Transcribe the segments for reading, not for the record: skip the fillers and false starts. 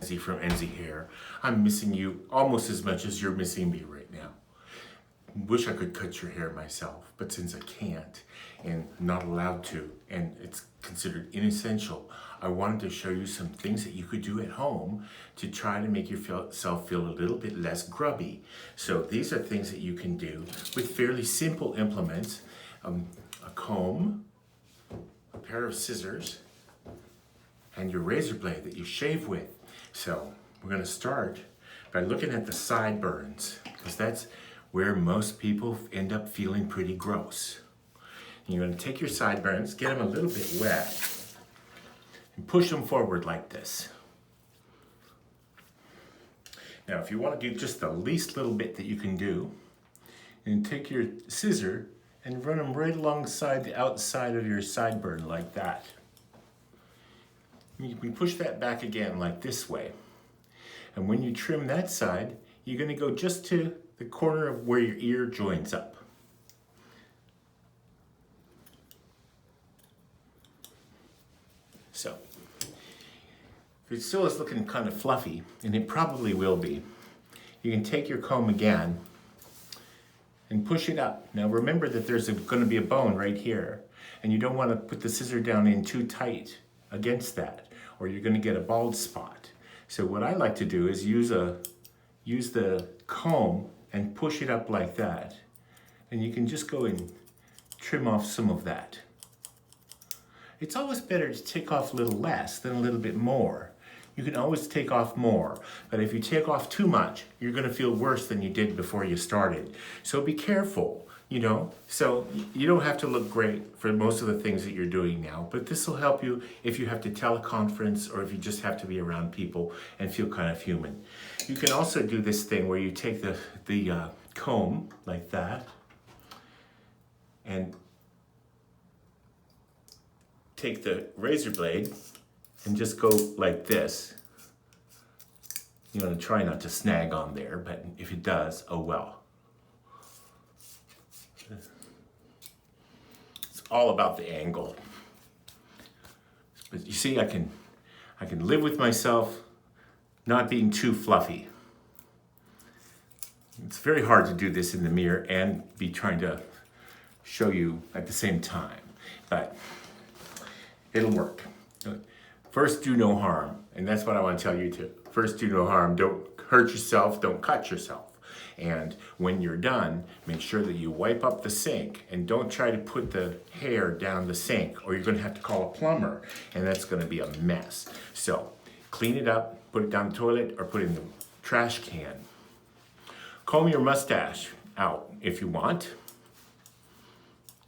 Enzi from Enzi Hair. I'm missing you almost as much as you're missing me right now. Wish I could cut your hair myself, but since I can't and not allowed to, and it's considered inessential, I wanted to show you some things that you could do at home to try to make yourself feel a little bit less grubby. So these are things that you can do with fairly simple implements: a comb, a pair of scissors, and your razor blade that you shave with. So we're going to start by looking at the sideburns, because that's where most people end up feeling pretty gross. And you're going to take your sideburns, get them a little bit wet, and push them forward like this. Now, if you want to do just the least little bit that you can do, and take your scissor and run them right alongside the outside of your sideburn like that. You can push that back again like this way. And when you trim that side, you're going to go just to the corner of where your ear joins up. So, if it still is looking kind of fluffy, and it probably will be, you can take your comb again and push it up. Now remember that there's going to be a bone right here, and you don't want to put the scissor down in too tight against that, or you're going to get a bald spot. So what I like to do is use the comb and push it up like that, and you can just go and trim off some of that. It's always better to take off a little less than a little bit more. You can always take off more, but if you take off too much, you're going to feel worse than you did before you started. So be careful, you know. So you don't have to look great for most of the things that you're doing now, but this will help you if you have to teleconference or if you just have to be around people and feel kind of human. You can also do this thing where you take the comb like that and take the razor blade and just go like this. You want to try not to snag on there, but if it does, oh well. It's all about the angle. But you see, I can live with myself not being too fluffy. It's very hard to do this in the mirror and be trying to show you at the same time, but it'll work. First, do no harm, and that's what I want to tell you too. First, do no harm. Don't hurt yourself, don't cut yourself. And when you're done, make sure that you wipe up the sink, and don't try to put the hair down the sink, or you're going to have to call a plumber, and that's going to be a mess. So clean it up, put it down the toilet, or put it in the trash can. Comb your mustache out if you want,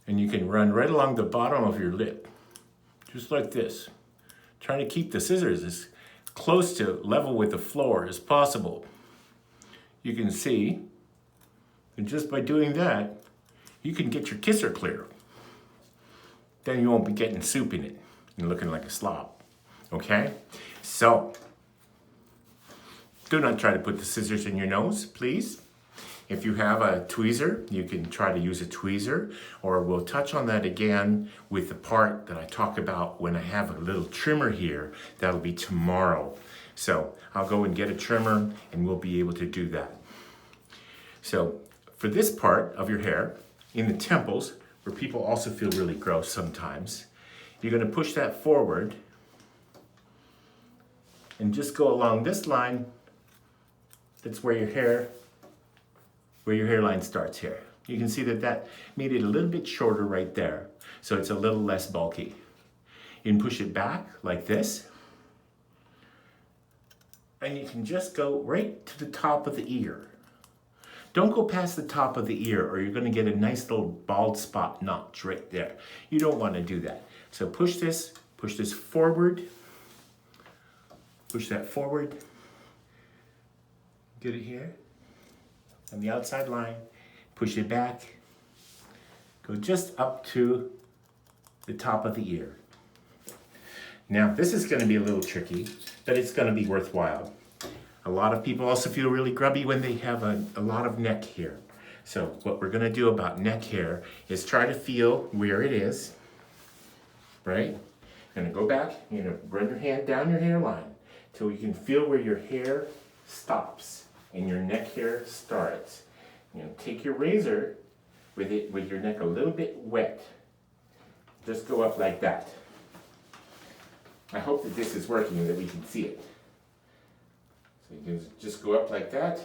and you can run right along the bottom of your lip, just like this. Trying to keep the scissors as close to level with the floor as possible. You can see, and just by doing that, you can get your kisser clear. Then you won't be getting soup in it and looking like a slob, okay? So, do not try to put the scissors in your nose, please. If you have a tweezer, you can try to use a tweezer, or we'll touch on that again with the part that I talk about when I have a little trimmer here. That'll be tomorrow. So I'll go and get a trimmer and we'll be able to do that. So for this part of your hair, in the temples, where people also feel really gross sometimes, you're going to push that forward and just go along this line. That's where your hairline starts here. You can see that made it a little bit shorter right there, so it's a little less bulky. You can push it back like this, and you can just go right to the top of the ear. Don't go past the top of the ear, or you're going to get a nice little bald spot notch right there. You don't want to do that. So push this forward, push that forward, get it here. On the outside line, push it back, go just up to the top of the ear. Now, this is going to be a little tricky, but it's going to be worthwhile. A lot of people also feel really grubby when they have a lot of neck hair. So what we're going to do about neck hair is try to feel where it is, right? You're going to go back, you're going to run your hand down your hairline. till you can feel where your hair stops and your neck hair starts. Take your razor with your neck a little bit wet. Just go up like that. I hope that this is working and that we can see it. So you can just go up like that.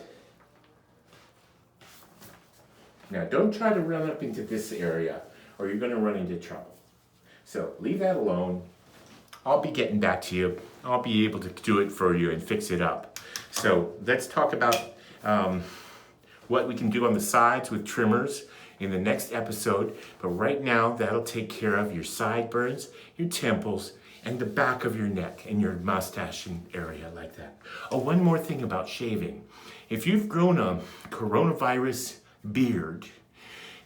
Now don't try to run up into this area or you're going to run into trouble. So leave that alone. I'll be getting back to you. I'll be able to do it for you and fix it up. So let's talk about what we can do on the sides with trimmers in the next episode. But right now, that'll take care of your sideburns, your temples, and the back of your neck and your mustache area like that. Oh, one more thing about shaving. If you've grown a coronavirus beard,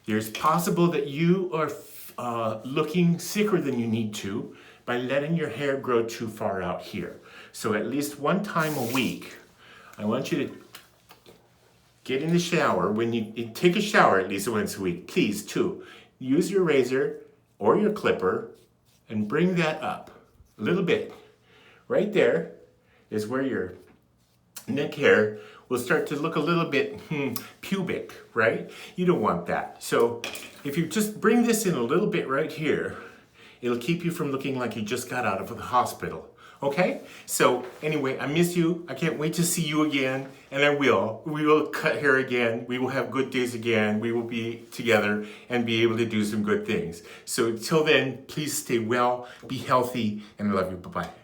there's possible that you are looking sicker than you need to by letting your hair grow too far out here. So at least one time a week, I want you to get in the shower. When you take a shower at least once a week, please too, use your razor or your clipper and bring that up a little bit. Right there is where your neck hair will start to look a little bit pubic, right? You don't want that. So if you just bring this in a little bit right here, it'll keep you from looking like you just got out of the hospital. Okay? So anyway, I miss you. I can't wait to see you again. And I will. We will cut hair again. We will have good days again. We will be together and be able to do some good things. So until then, please stay well, be healthy, and I love you. Bye-bye.